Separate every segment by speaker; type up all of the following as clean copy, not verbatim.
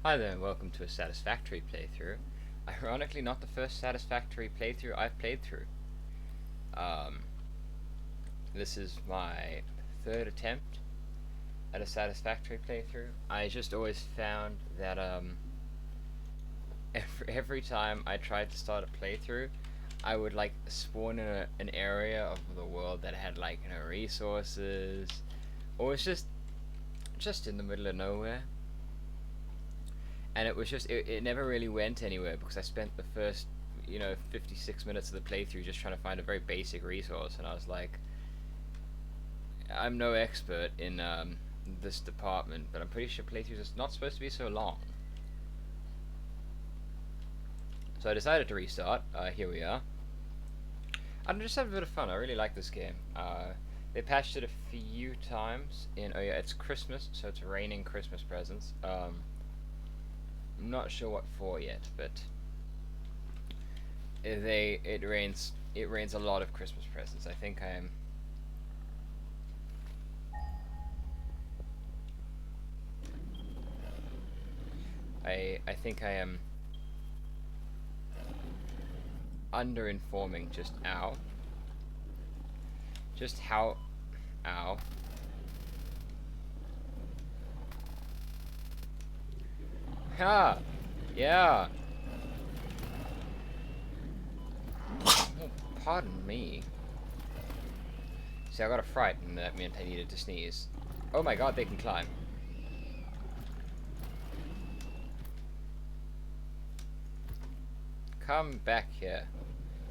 Speaker 1: Hi there and welcome to a Satisfactory playthrough. Ironically, not the first Satisfactory playthrough I've played through. Um, this is my third attempt at a Satisfactory playthrough. I just always found that every time I tried to start a playthrough, I would like spawn in an area of the world that had like resources, or it's just in the middle of nowhere. And it was just it never really went anywhere because I spent the first 56 minutes of the playthrough just trying to find a very basic resource, and I was like, I'm no expert in this department, but I'm pretty sure playthroughs are not supposed to be so long. So I decided to restart. Here we are. I'm just having a bit of fun. I really like this game. They patched it a few times in. Oh yeah, it's Christmas, so it's raining Christmas presents. I'm not sure what for yet, but it rains a lot of Christmas presents. I think I am I think I am under-informing just how ow. Ha! Yeah! Oh, pardon me. See, I got a fright, and that meant I needed to sneeze. Oh my god, they can climb. Come back here.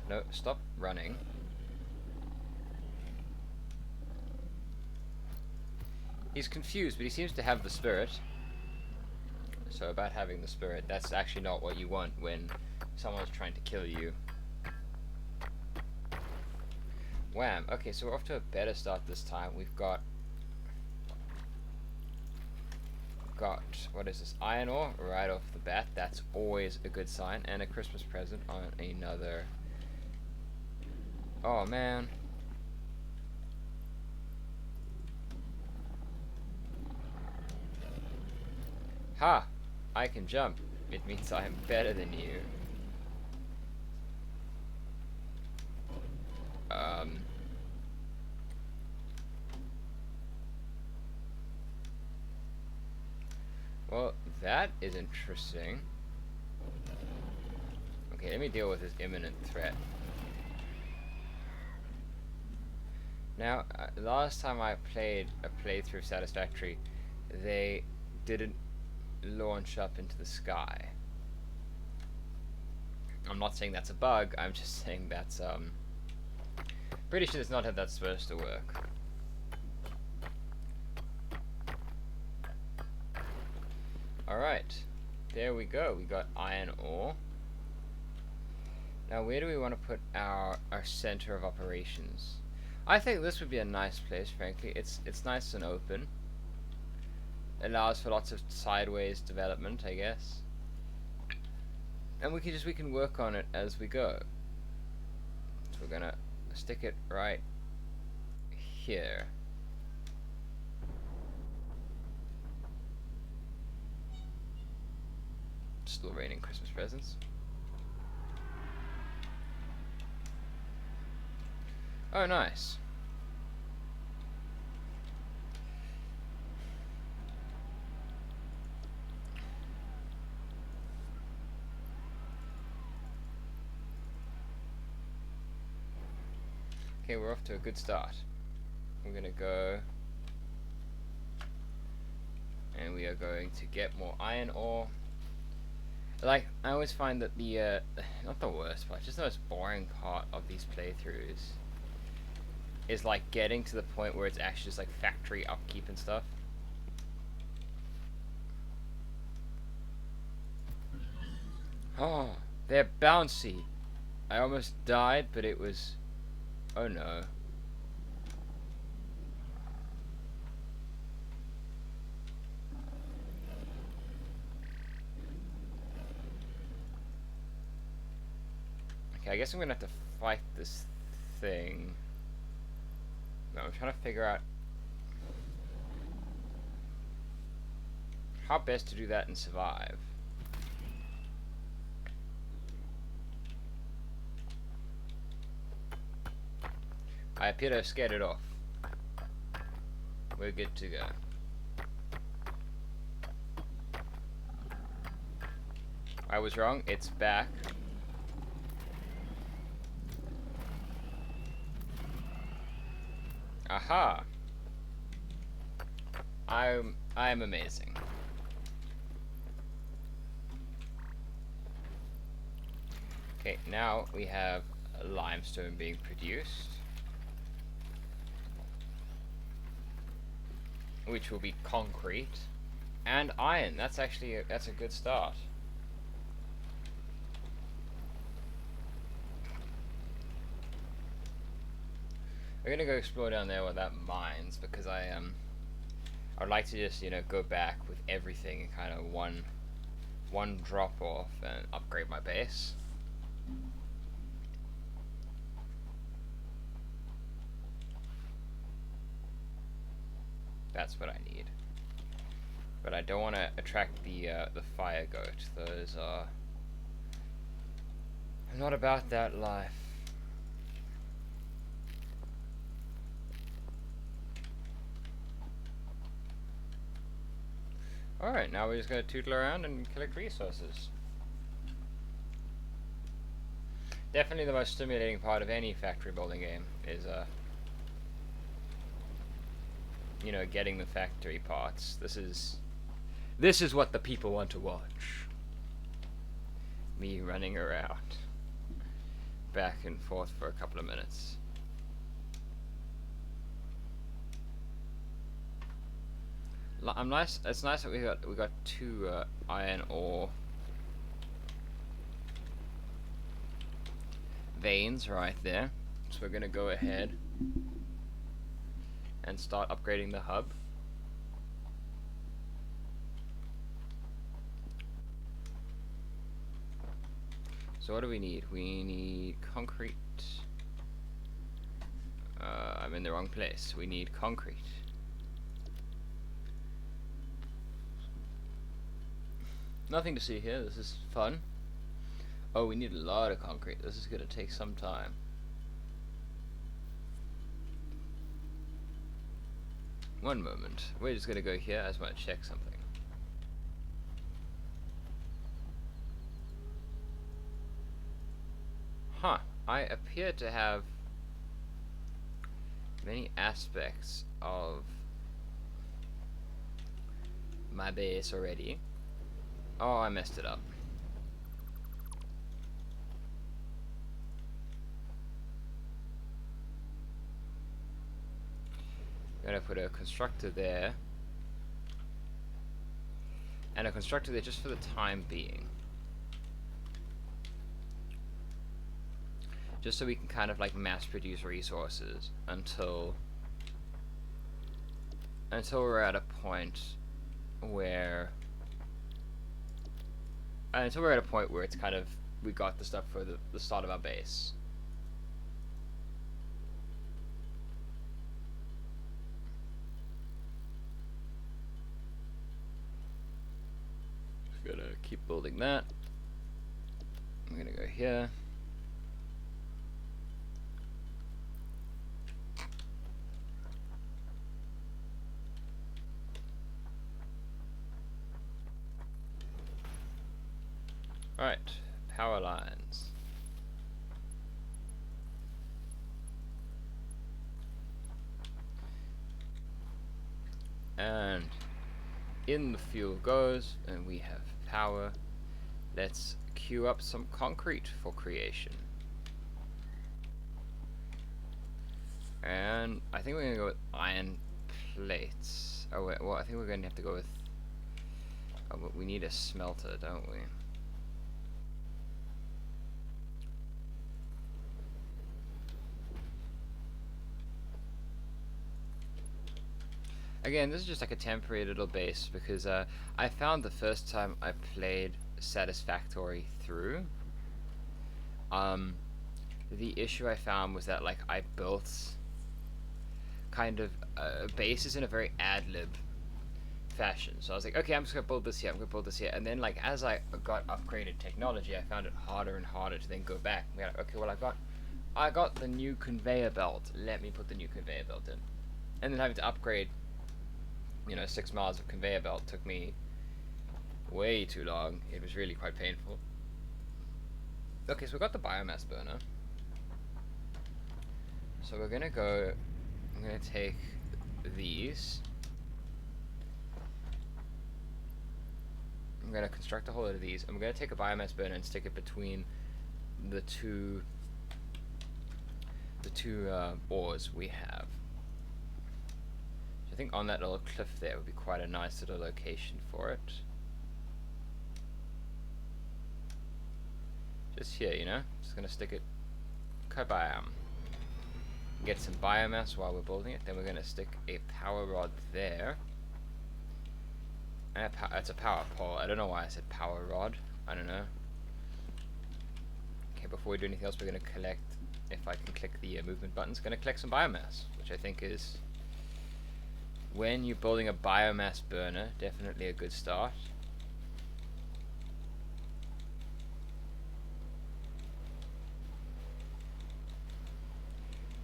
Speaker 1: No, stop running. He's confused, but he seems to have the spirit. So about having the spirit, that's actually not what you want when someone's trying to kill you. Wham! Okay, so we're off to a better start this time. We've got what is this? Iron ore right off the bat. That's always a good sign, and a Christmas present on another. Oh man. Ha! I can jump. It means I am better than you. Well, that is interesting. Okay, let me deal with this imminent threat. Now, last time I played a playthrough of Satisfactory, they didn't launch up into the sky. I'm not saying that's a bug, I'm just saying that's, pretty sure that's not how that's supposed to work. Alright, there we go, we got iron ore. Now where do we want to put our center of operations? I think this would be a nice place, frankly. It's nice and open. Allows for lots of sideways development, I guess. And we can work on it as we go. So we're gonna stick it right here. Still raining Christmas presents. Oh, nice. Okay, we're off to a good start. We're gonna go, and we are going to get more iron ore. Like, I always find that the, not the worst part, just the most boring part of these playthroughs is like getting to the point where it's actually just like factory upkeep and stuff. Oh, they're bouncy. I almost died, but it was, oh no. Okay, I guess I'm gonna have to fight this thing. No, I'm trying to figure out how best to do that and survive. I appear to have scared it off. We're good to go. I was wrong, it's back. Aha! I am amazing. Okay, now we have limestone being produced, which will be concrete, and iron. That's actually that's a good start. We're gonna go explore down there where that mines, because I'd like to just, you know, go back with everything in kind of one drop off and upgrade my base. That's what I need. But I don't want to attract the fire goat. Those are... I'm not about that life. Alright, now we're just going to tootle around and collect resources. Definitely the most stimulating part of any factory building game is, you know, getting the factory parts. This is what the people want to watch. Me running around back and forth for a couple of minutes. It's nice that we got two iron ore veins right there. So we're gonna go ahead and start upgrading the hub. So what do we need? We need concrete. I'm in the wrong place. We need concrete. Nothing to see here. This is fun. Oh, we need a lot of concrete. This is gonna take some time. One moment. We're just gonna go here. I just want to check something. Huh. I appear to have many aspects of my base already. Oh, I messed it up. I'm gonna put a constructor there, and a constructor there just for the time being, just so we can kind of like mass produce resources until we're at a point where it's kind of, we got the stuff for the start of our base. Just gonna keep building that. I'm gonna go here. Alright, power lines. And in the fuel goes, and we have power. Let's queue up some concrete for creation. And I think we're gonna go with iron plates. Oh wait, well I think we're gonna have to go with, oh, but we need a smelter, don't we? Again, this is just like a temporary little base, because I found the first time I played Satisfactory through, the issue I found was that like I built kind of bases in a very ad-lib fashion. So I was like, okay, I'm just gonna build this here, I'm gonna build this here, and then like as I got upgraded technology, I found it harder and harder to then go back. We like, okay, well I got the new conveyor belt. Let me put the new conveyor belt in, and then having to upgrade, 6 miles of conveyor belt took me way too long. It was really quite painful. Okay, so we got the biomass burner. So we're gonna go. I'm gonna take these. I'm gonna construct a whole lot of these. I'm gonna take a biomass burner and stick it between the two ores we have. So I think on that little cliff there would be quite a nice little location for it. Just here, just gonna stick it. Kabam. Get some biomass while we're building it. Then we're gonna stick a power rod there. And it's a power pole. I don't know why I said power rod. I don't know. Okay, before we do anything else, we're gonna collect. If I can click the movement buttons, gonna collect some biomass, which I think is, when you're building a biomass burner, definitely a good start.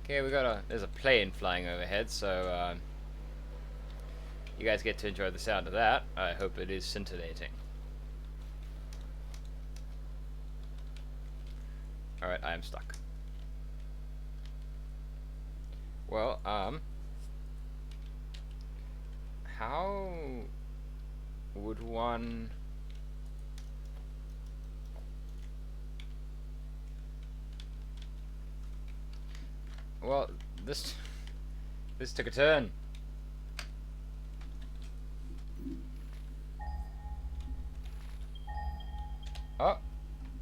Speaker 1: Okay, there's a plane flying overhead, so you guys get to enjoy the sound of that. I hope it is scintillating. Alright, I am stuck. Well, how would one... Well, this took a turn.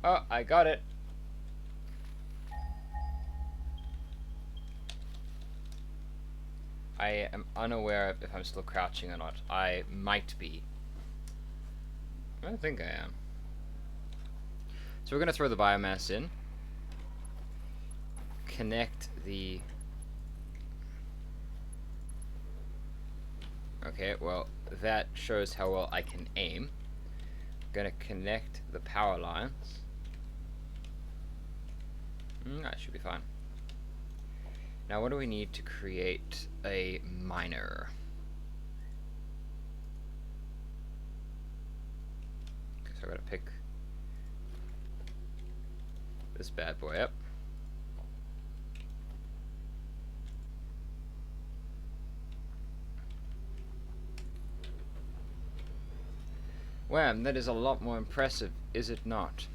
Speaker 1: Oh, I got it. I am unaware if I'm still crouching or not. I might be. I don't think I am. So we're going to throw the biomass in. Connect the... Okay, well, that shows how well I can aim. Gonna connect the power lines. That should be fine. Now what do we need to create a miner? Okay, so I gotta pick this bad boy up. Wham, that is a lot more impressive, is it not?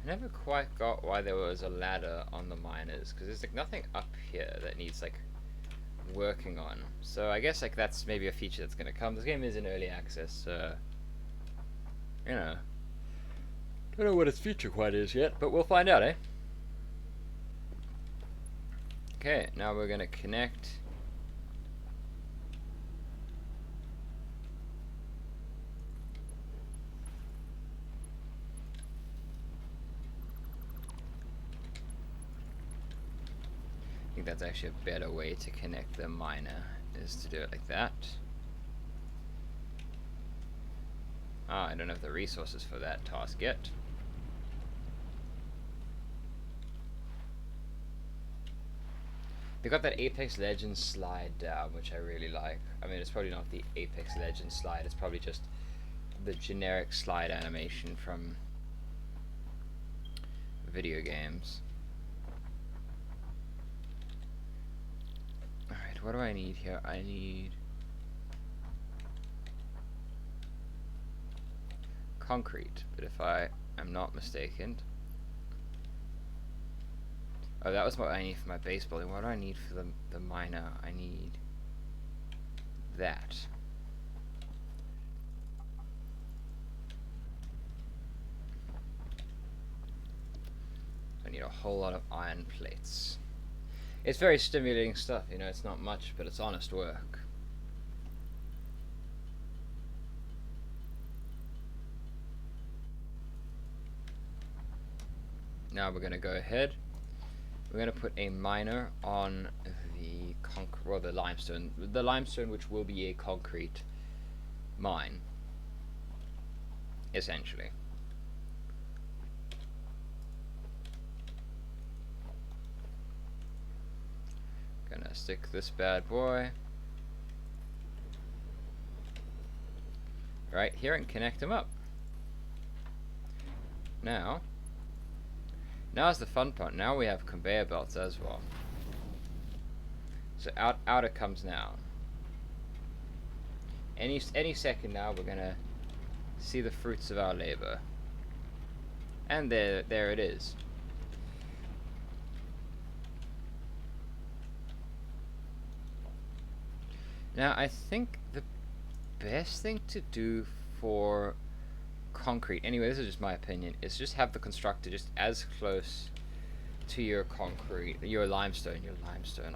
Speaker 1: I never quite got why there was a ladder on the miners, because there's like nothing up here that needs like working on. So I guess like that's maybe a feature that's gonna come. This game is in early access, so don't know what its feature quite is yet, but we'll find out, eh? Okay, now we're going to connect I think that's actually a better way to connect the miner, is to do it like that. I don't have the resources for that task yet. They got that Apex Legends slide down, which I really like. I mean, it's probably not the Apex Legends slide, it's probably just the generic slide animation from video games. Alright, what do I need here? I need concrete, but if I am not mistaken... Oh, that was what I need for my base building. What do I need for the miner? I need that. I need a whole lot of iron plates. It's very stimulating stuff, it's not much, but it's honest work. Now we're going to go ahead. We're going to put a miner on the limestone which will be a concrete mine, essentially. Gonna stick this bad boy right here and connect them up. Now's the fun part. Now we have conveyor belts as well. So out it comes now. Any second now we're gonna see the fruits of our labor. And there it is. Now I think the best thing to do for concrete, anyway, this is just my opinion, is just have the constructor just as close to your limestone,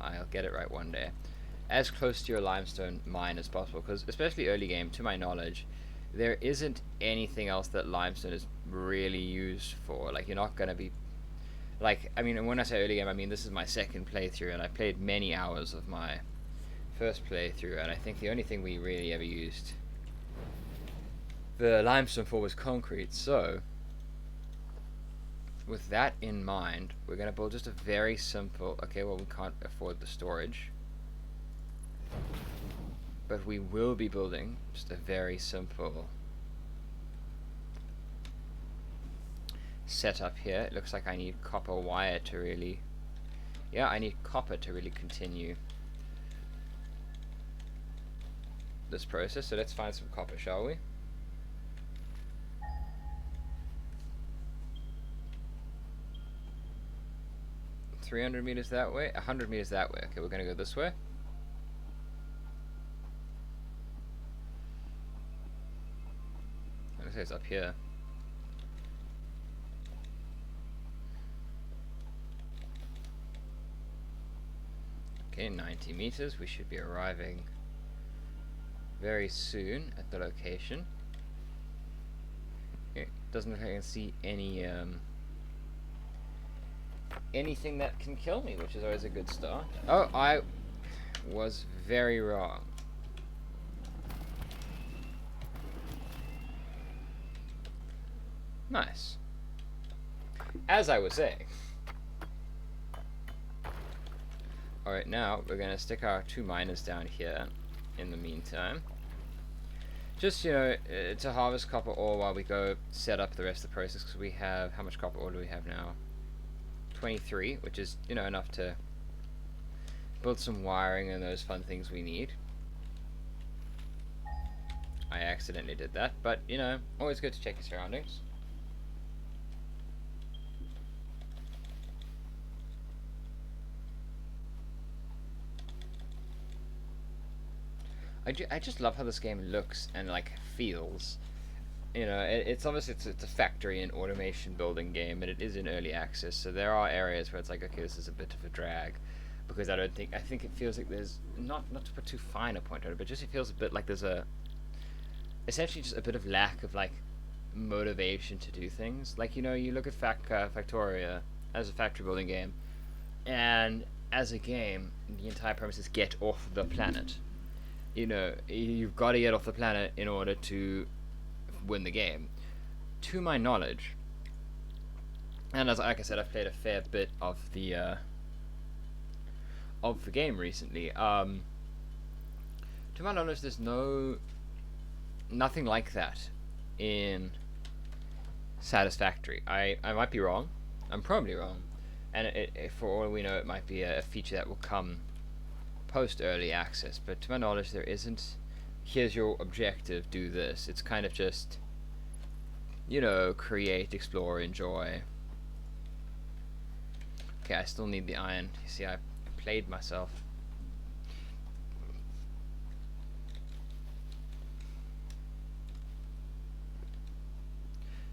Speaker 1: I'll get it right one day, as close to your limestone mine as possible, because especially early game, to my knowledge, there isn't anything else that limestone is really used for. Like, you're not going to be, like, I mean, and when I say early game, I mean this is my second playthrough, and I played many hours of my first playthrough, and I think the only thing we really ever used the limestone for was concrete. So with that in mind, we're going to build just a very simple, okay, well, we can't afford the storage, but we will be building just a very simple setup here. It looks like I need copper wire to really, yeah, I need copper to really continue this process. So let's find some copper, shall we? $300 meters that way, 100 meters that way. Okay, we're gonna go this way. I'm gonna say it's up here. Okay, 90 meters. We should be arriving very soon at the location. It doesn't look like I can see any anything that can kill me, which is always a good start. Oh, I was very wrong. Nice. As I was saying. Alright, now we're going to stick our 2 miners down here in the meantime. Just, you know, to harvest copper ore while we go set up the rest of the process, because we have, how much copper ore do we have now? 23, which is, you know, enough to build some wiring and those fun things we need. I accidentally did that, but, you know, always good to check your surroundings. I just love how this game looks and, like, feels. You know, it's obviously it's a factory and automation building game, and it is in early access, so there are areas where it's like, okay, this is a bit of a drag, because I think it feels like there's, not to put too fine a point on it, but just it feels a bit like there's essentially just a bit of lack of, like, motivation to do things. Like, you know, you look at Factoria as a factory building game, and as a game, the entire premise is get off the planet. You know, you've got to get off the planet in order to win the game. To my knowledge, and like I said, I've played a fair bit of the game recently. To my knowledge, there's nothing like that in Satisfactory. I might be wrong. I'm probably wrong, and for all we know, it might be a feature that will come post early access. But to my knowledge, there isn't. Here's your objective, do this. It's kind of just, you know, create, explore, enjoy. Okay, I still need the iron. You see, I played myself.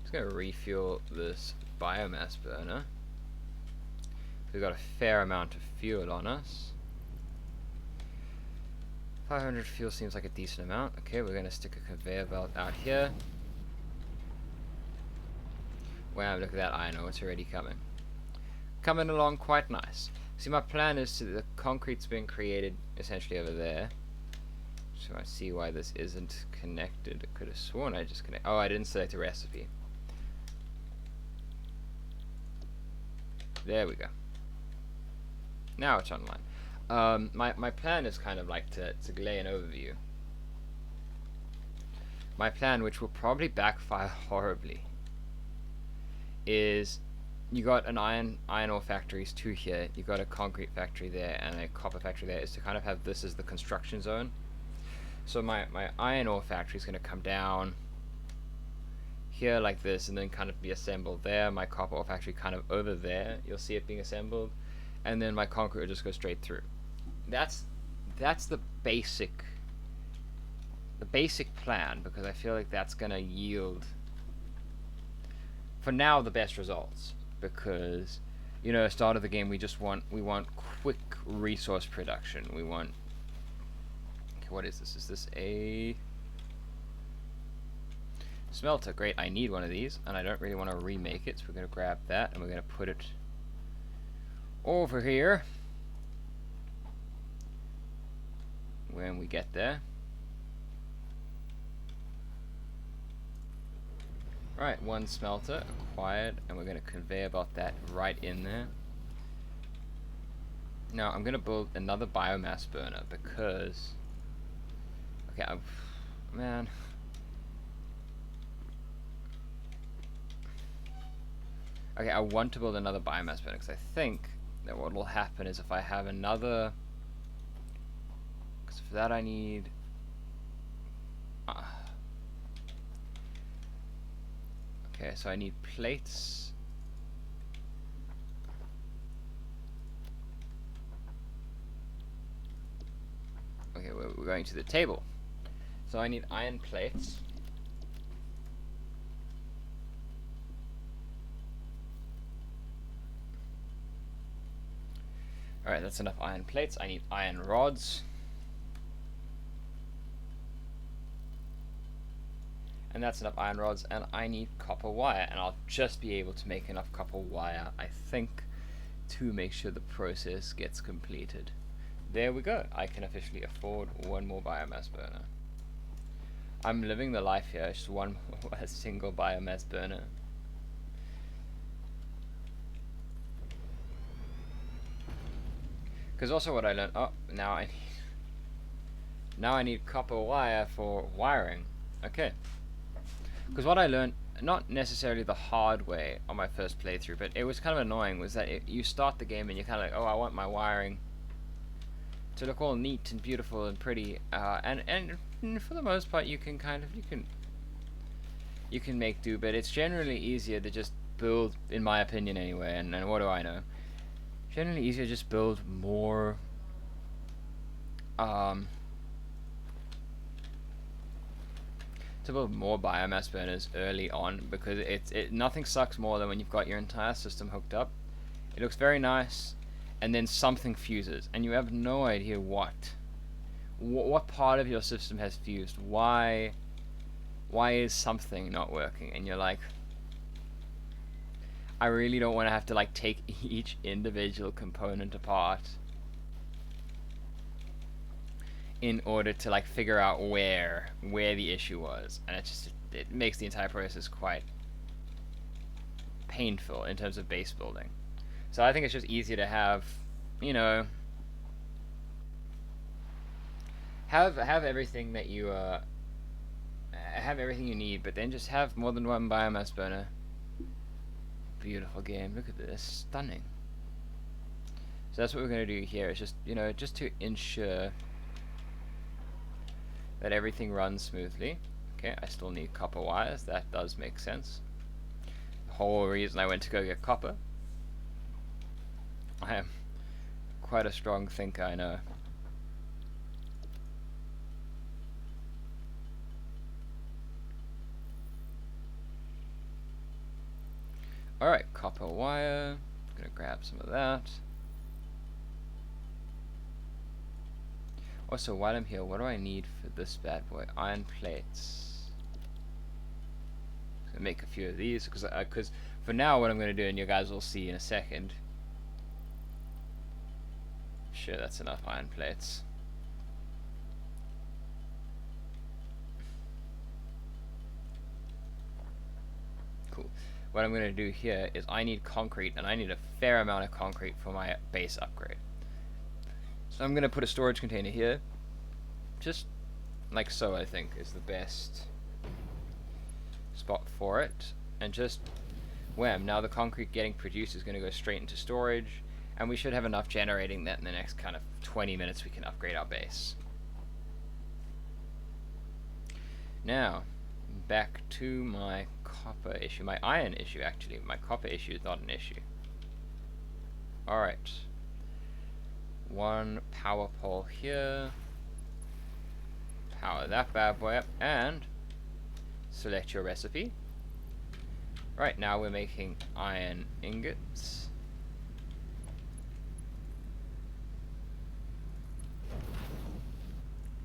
Speaker 1: Just gonna refuel this biomass burner. We've got a fair amount of fuel on us. 500 fuel seems like a decent amount. Okay, we're gonna stick a conveyor belt out here. Wow, look at that iron ore, it's already coming. coming along quite nice. See, my plan is to, the concrete's being created essentially over there. So I see why this isn't connected. I could have sworn I just connected. Oh, I didn't select a recipe. There we go. Now it's online. My plan is kind of like to lay an overview. My plan, which will probably backfire horribly, is you got an iron ore factories, 2 here, you got a concrete factory there, and a copper factory there, is to kind of have this as the construction zone. So my iron ore factory is going to come down here like this, and then kind of be assembled there. My copper ore factory kind of over there, you'll see it being assembled, and then my concrete will just go straight through. That's the basic plan, because I feel like that's gonna yield for now the best results, because you know, start of the game we want quick resource production. We want, okay, what is this? Is this a smelter? Great, I need one of these, and I don't really want to remake it, so we're gonna grab that and we're gonna put it over here when we get there. Right, 1 smelter acquired, and we're going to conveyor belt that right in there. Now I'm going to build another biomass burner because, okay, man, okay, I want to build another biomass burner because I think that what will happen is if I have another, because for that I need okay, so I need plates. Okay, we're going to the table. So I need iron plates. Alright, that's enough iron plates. I need iron rods. And that's enough iron rods, and I need copper wire, and I'll just be able to make enough copper wire, I think, to make sure the process gets completed. There we go. I can officially afford 1 more biomass burner. I'm living the life here, just a single biomass burner. Because also what I learned, oh, now I need copper wire for wiring. Okay. Because what I learned, not necessarily the hard way on my first playthrough, but it was kind of annoying, was that you start the game and you're kind of like, oh, I want my wiring to look all neat and beautiful and pretty, and for the most part you can make do, but it's generally easier to just build, in my opinion anyway, and what do I know, generally easier to just build more to build more biomass burners early on, because nothing sucks more than when you've got your entire system hooked up. It looks very nice, and then something fuses, and you have no idea what part of your system has fused. Why is something not working? And you're like, I really don't want to have to like take each individual component apart in order to like figure out where the issue was, and it makes the entire process quite painful in terms of base building. So I think it's just easier to have, you know, have everything that you have everything you need, but then just have more than 1 biomass burner. Beautiful game. Look at this, stunning. So that's what we're gonna do here. It's just, you know, just to ensure that everything runs smoothly. Okay, I still need copper wires. That does make sense. The whole reason I went to go get copper. I am quite a strong thinker, I know. Alright, copper wire. I'm gonna grab some of that. Also, while I'm here, what do I need for this bad boy? Iron plates. I'm gonna make a few of these, because for now what I'm gonna do, and you guys will see in a second, Sure, that's enough iron plates. Cool. What I'm going to do here is I need concrete, and I need a fair amount of concrete for my base upgrade. So I'm going to put a storage container here, just like so. I think is the best spot for it, and just wham, now the concrete getting produced is going to go straight into storage, and we should have enough generating that in the next kind of 20 minutes we can upgrade our base. Now, back to my copper issue, my iron issue actually. My copper issue is not an issue. Alright. One power pole here. Power that bad boy up, and select your recipe. Right, now we're making iron ingots.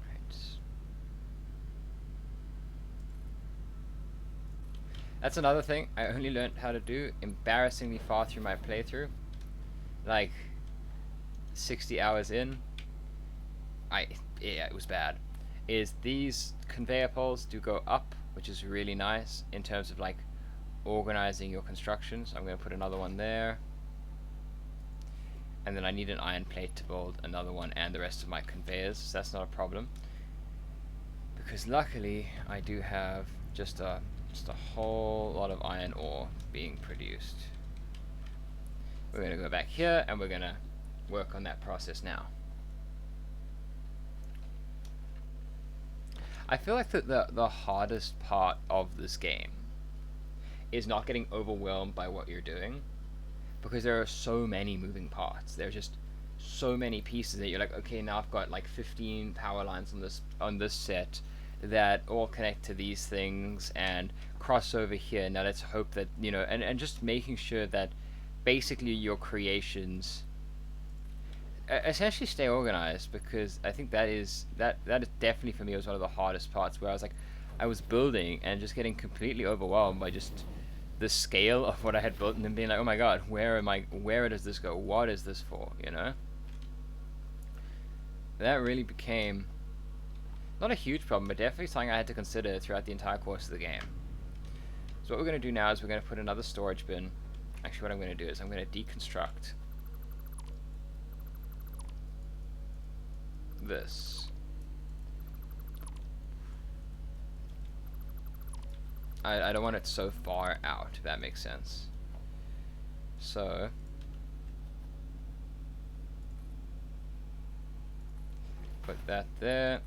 Speaker 1: Right. That's another thing I only learned how to do embarrassingly far through my playthrough. Like 60 hours in. Yeah, it was bad. Is these conveyor poles do go up, which is really nice in terms of like organizing your construction. So I'm going to put another one there, and then I need an iron plate to build another one and the rest of my conveyors, so that's not a problem, because luckily I do have just a whole lot of iron ore being produced. We're going to go back here and we're going to work on that process now. I feel like the hardest part of this game is not getting overwhelmed by what you're doing, because there are so many moving parts. There are just so many pieces that you're like, okay, now I've got like 15 power lines on this set that all connect to these things and cross over here. Now let's hope that, you know, and just making sure that basically your creations essentially stay organized, because I think that is definitely for me was one of the hardest parts, where I was building and just getting completely overwhelmed by just the scale of what I had built, and then being like, oh my god, where does this go? What is this for? You know? That really became not a huge problem, but definitely something I had to consider throughout the entire course of the game. So what we're going to do now is we're going to put another storage bin. Actually, what I'm going to do is I'm going to deconstruct this. I don't want it so far out, if that makes sense. So put that there.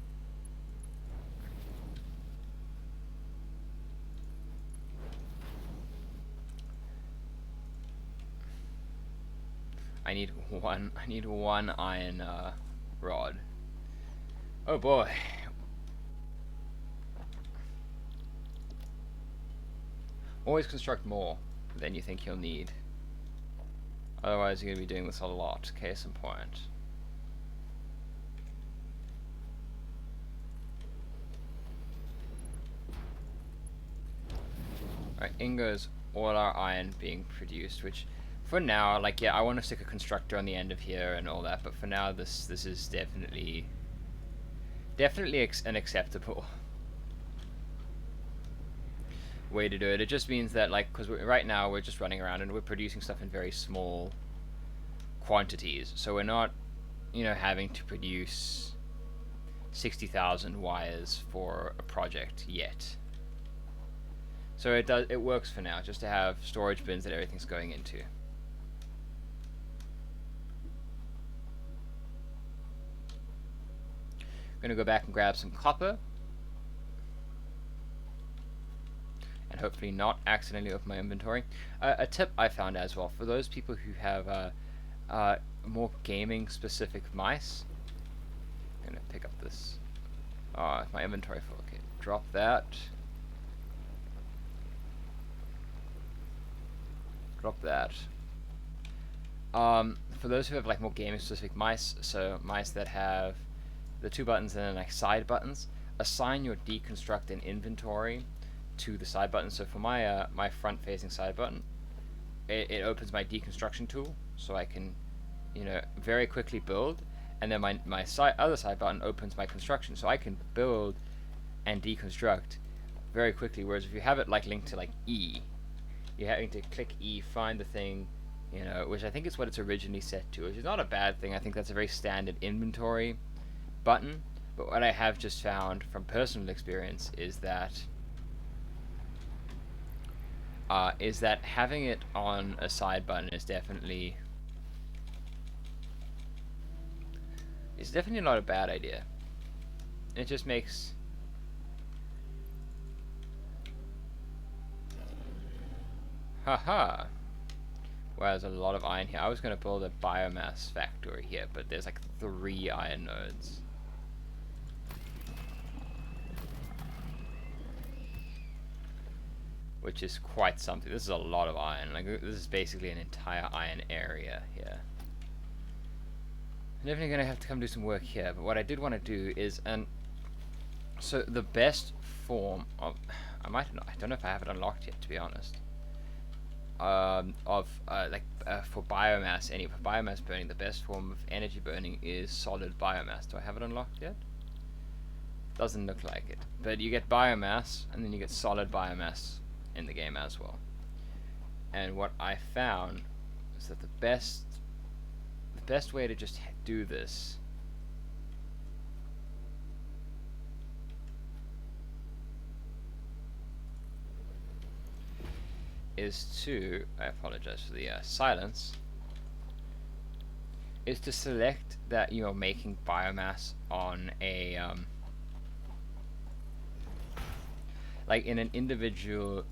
Speaker 1: I need one iron rod. Oh boy. Always construct more than you think you'll need. Otherwise you're going to be doing this a lot. Case in point. Alright, in goes all our iron being produced, which for now, like, yeah, I want to stick a constructor on the end of here and all that, but for now this is definitely an acceptable way to do it. It just means that, like, because right now we're just running around and we're producing stuff in very small quantities, so we're not, you know, having to produce 60,000 wires for a project yet. So it works for now, just to have storage bins that everything's going into. I'm going to go back and grab some copper, and hopefully not accidentally open my inventory. A tip I found as well, for those people who have more gaming specific mice, I'm going to pick up this. My inventory full. Okay, drop that. Drop that. For those who have like more gaming specific mice, so mice that have the 2 buttons and then like side buttons, assign your deconstruct and inventory to the side button. So for my my front facing side button, it opens my deconstruction tool, so I can, you know, very quickly build, and then my other side button opens my construction, so I can build and deconstruct very quickly. Whereas if you have it like linked to like E, you're having to click E, find the thing, you know, which I think is what it's originally set to, which is not a bad thing. I think that's a very standard inventory button. But what I have just found from personal experience is that having it on a side button is definitely not a bad idea. It just makes haha. Wow, there's a lot of iron here. I was going to build a biomass factory here, but there's like 3 iron nodes. Which is quite something. This is a lot of iron. Like, this is basically an entire iron area here. I'm definitely going to have to come do some work here, but what I did want to do is, so the best form of, I don't know if I have it unlocked yet, to be honest, for biomass, for biomass burning, the best form of energy burning is solid biomass. Do I have it unlocked yet? Doesn't look like it. But you get biomass, and then you get solid biomass in the game as well. And what I found is that the best way to just do this is to, I apologize for the silence, is to select that you're making biomass on a like in an individual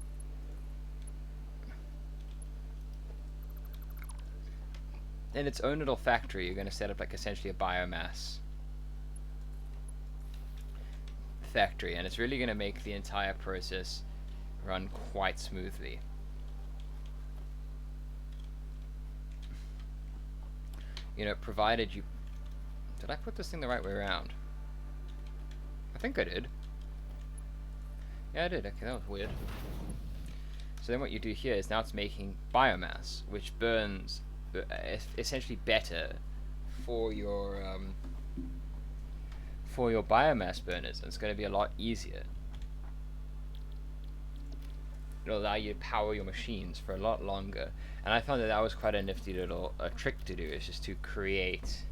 Speaker 1: in its own little factory. You're going to set up like essentially a biomass factory, and it's really going to make the entire process run quite smoothly. You know, provided you... Did I put this thing the right way around? I think I did. Yeah, I did. Okay, that was weird. So then what you do here is now it's making biomass, which burns essentially better for your biomass burners, and it's going to be a lot easier. It'll allow you to power your machines for a lot longer, and I found that was quite a nifty little trick to do, is just to create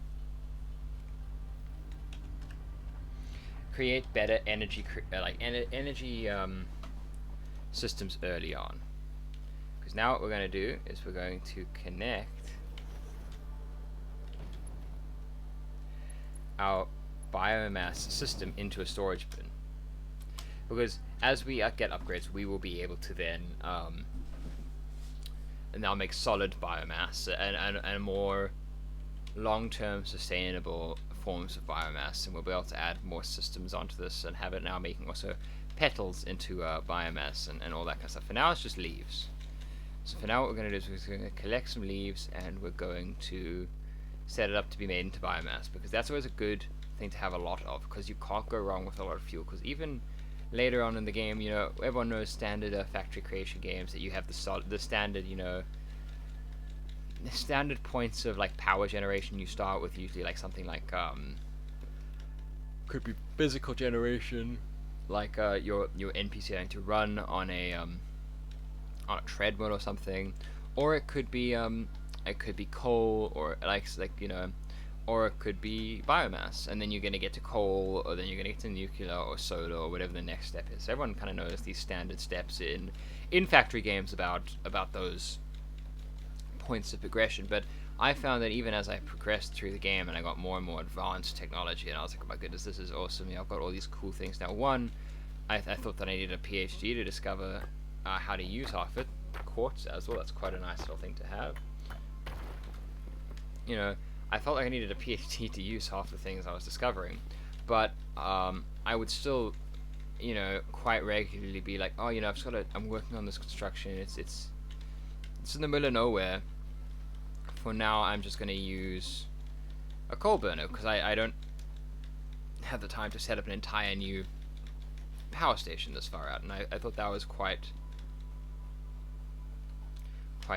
Speaker 1: better energy systems early on. Because now what we're going to do is we're going to connect our biomass system into a storage bin. Because as we get upgrades, we will be able to then now make solid biomass and more long-term sustainable forms of biomass, and we'll be able to add more systems onto this and have it now making also petals into biomass and all that kind of stuff. For now, it's just leaves. So for now, what we're going to do is we're going to collect some leaves, and we're going to set it up to be made into biomass, because that's always a good thing to have a lot of, because you can't go wrong with a lot of fuel. Because even later on in the game, you know, everyone knows standard factory creation games that you have the standard, you know, the standard points of like power generation. You start with usually like something like could be physical generation, like your NPC having to run on a treadmill or something, or it could be coal, or like you know, or it could be biomass, and then you're going to get to coal, or then you're going to get to nuclear or solar, or whatever the next step is. So everyone kind of knows these standard steps in factory games about those points of progression. But I found that even as I progressed through the game and I got more and more advanced technology, and I was like, oh my goodness, this is awesome. You know, I've got all these cool things now. One, I thought that I needed a PhD to discover how to use half it. Quartz as well, that's quite a nice little thing to have. You know, I felt like I needed a PhD to use half the things I was discovering, but I would still, you know, quite regularly be like, oh, you know, I'm working on this construction, it's in the middle of nowhere. For now, I'm just going to use a coal burner, because I don't have the time to set up an entire new power station this far out, and I thought that was quite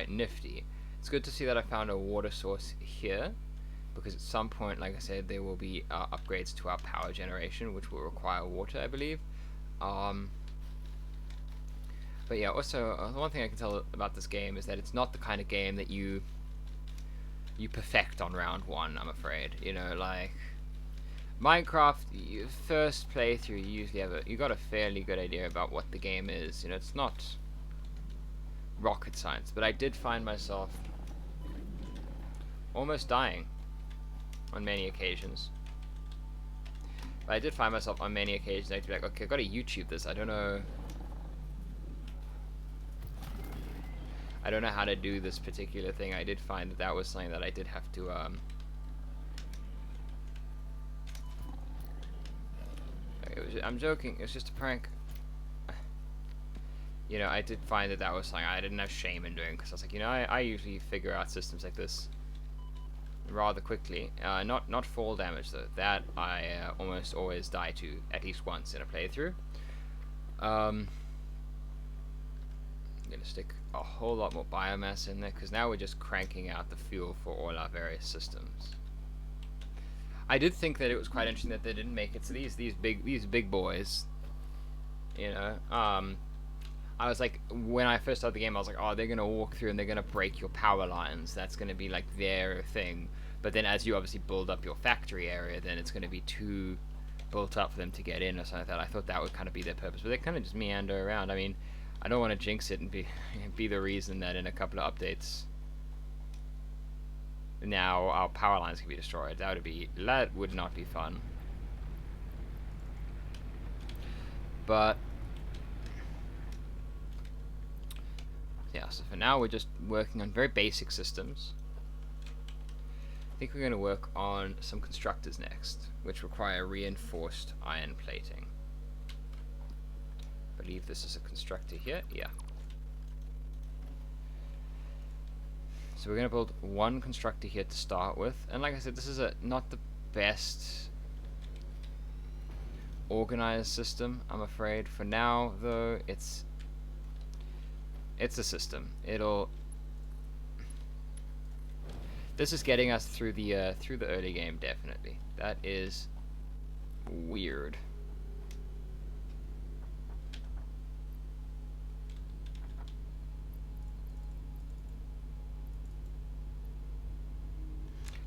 Speaker 1: nifty. It's good to see that I found a water source here, because at some point, like I said, there will be upgrades to our power generation, which will require water, I believe. But yeah, also the one thing I can tell about this game is that it's not the kind of game that you perfect on round one. I'm afraid, you know, like Minecraft, first playthrough, you usually have you got a fairly good idea about what the game is. You know, it's not rocket science, but I did find myself almost dying on many occasions. But I did find myself on many occasions I'd be like, okay, I've got to YouTube this. I don't know how to do this particular thing. I did find that was something that I did have to I'm joking, it's just a prank. You know, I did find that was something I didn't have shame in doing, because I was like, you know, I usually figure out systems like this rather quickly. Not fall damage though. That I almost always die to at least once in a playthrough. I'm gonna stick a whole lot more biomass in there, because now we're just cranking out the fuel for all our various systems. I did think that it was quite interesting that they didn't make it to these big boys. You know, I was like, when I first started the game, I was like, oh, they're gonna walk through and they're gonna break your power lines. That's gonna be like their thing. But then, as you obviously build up your factory area, then it's gonna be too built up for them to get in or something like that. I thought that would kind of be their purpose, but they kind of just meander around. I mean, I don't want to jinx it and be the reason that in a couple of updates now our power lines can be destroyed. That would not be fun. But yeah, so for now we're just working on very basic systems. I think we're going to work on some constructors next, which require reinforced iron plating. I believe this is a constructor here. Yeah. So we're going to build one constructor here to start with, and like I said, this is not the best organized system, I'm afraid. For now, though, it's a system. This is getting us through the early game, definitely. That is weird.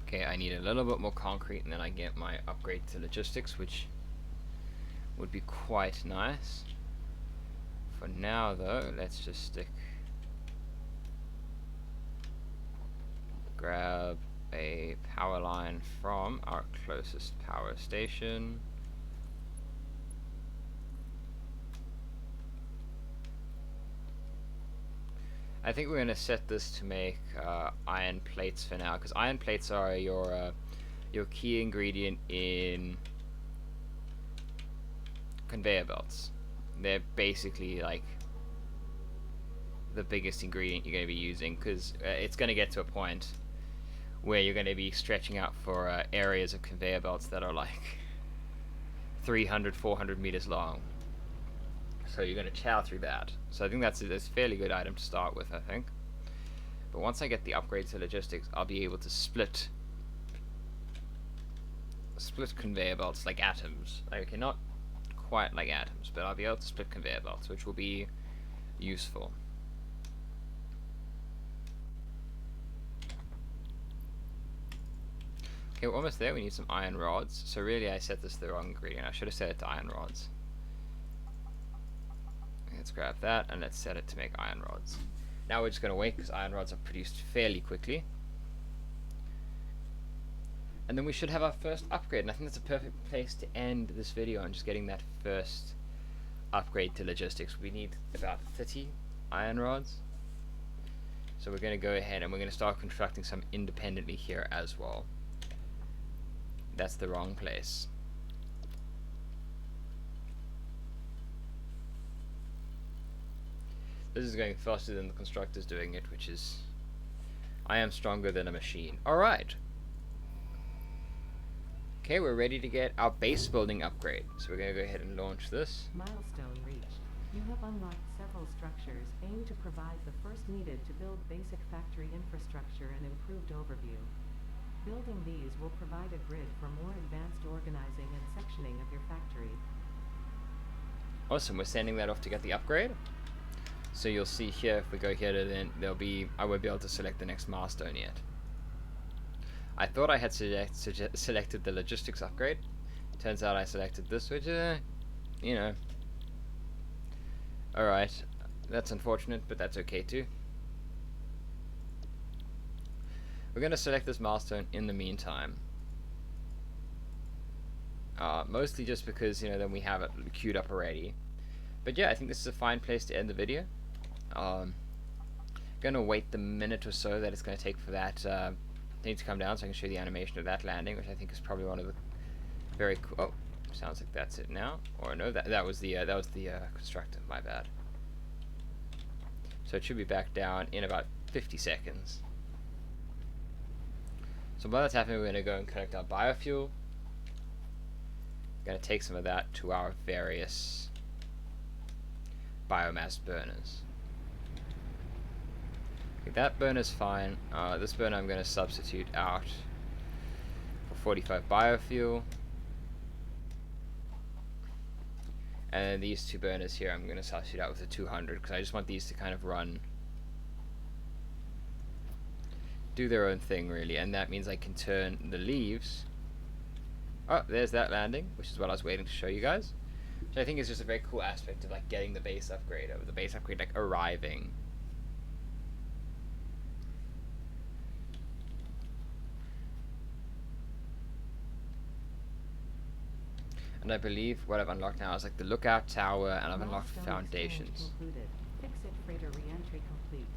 Speaker 1: Okay, I need a little bit more concrete, and then I get my upgrade to logistics, which would be quite nice. For now, though, let's just grab a power line from our closest power station. I think we're going to set this to make iron plates for now, because iron plates are your key ingredient in conveyor belts. They're basically like the biggest ingredient you're going to be using, because it's going to get to a point where you're going to be stretching out for areas of conveyor belts that are like 300, 400 meters long. So you're going to chow through that. So I think that's a fairly good item to start with, I think. But once I get the upgrade to logistics, I'll be able to split conveyor belts like atoms. Okay, not quite like atoms, but I'll be able to split conveyor belts, which will be useful. Okay, we're almost there. We need some iron rods. So really, I set this to the wrong ingredient. I should have set it to iron rods. Let's grab that and let's set it to make iron rods. Now we're just going to wait, because iron rods are produced fairly quickly. And then we should have our first upgrade, and I think that's a perfect place to end this video on just getting that first upgrade to logistics. We need about 30 iron rods. So we're going to go ahead and we're going to start constructing some independently here as well. That's the wrong place. This is going faster than the constructor's doing it, which is... I am stronger than a machine. Alright. Okay, we're ready to get our base building upgrade. So we're going to go ahead and launch this.
Speaker 2: Milestone reached. You have unlocked several structures aimed to provide the first needed to build basic factory infrastructure and improved overview. Building these will provide a grid for more advanced organizing and sectioning of your factory.
Speaker 1: Awesome, we're sending that off to get the upgrade. So you'll see here, if we go here to then, I won't be able to select the next milestone yet. I thought I had selected the logistics upgrade. Turns out I selected this, which, you know. Alright, that's unfortunate, but that's okay too. We're going to select this milestone in the meantime. Mostly just because, you know, then we have it queued up already. But yeah, I think this is a fine place to end the video. Gonna wait the minute or so that it's going to take for that thing to come down so I can show you the animation of that landing, which I think is probably one of the very cool... Oh, sounds like that's it now. Or no, that was the constructor, my bad. So it should be back down in about 50 seconds. So while that's happening, we're going to go and collect our biofuel. We're going to take some of that to our various biomass burners. Okay, that burner's fine. This burner I'm going to substitute out for 45 biofuel. And then these two burners here I'm going to substitute out with a 200 because I just want these to kind of do their own thing really, and that means I can turn the leaves. Oh, there's that landing, which is what I was waiting to show you guys. Which I think is just a very cool aspect of like getting the base upgrade, or the base upgrade like arriving. And I believe what I've unlocked now is like the lookout tower, and I've unlocked the foundations.
Speaker 2: Fix-it freighter re-entry complete.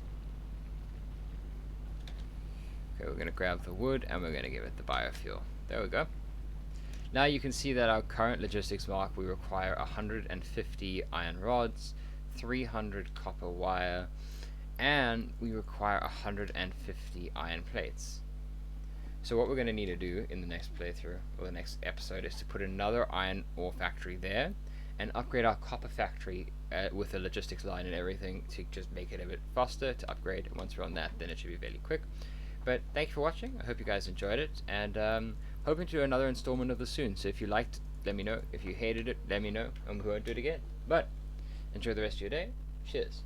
Speaker 1: Okay, we're going to grab the wood and we're going to give it the biofuel. There we go. Now you can see that our current logistics mark, we require 150 iron rods, 300 copper wire, and we require 150 iron plates. So what we're going to need to do in the next playthrough, or the next episode, is to put another iron ore factory there, and upgrade our copper factory with a logistics line and everything to just make it a bit faster to upgrade. And once we're on that, then it should be fairly quick. But thank you for watching. I hope you guys enjoyed it, and hoping to do another installment of this soon. So if you liked, let me know. If you hated it, let me know, and we won't do it again. But enjoy the rest of your day. Cheers.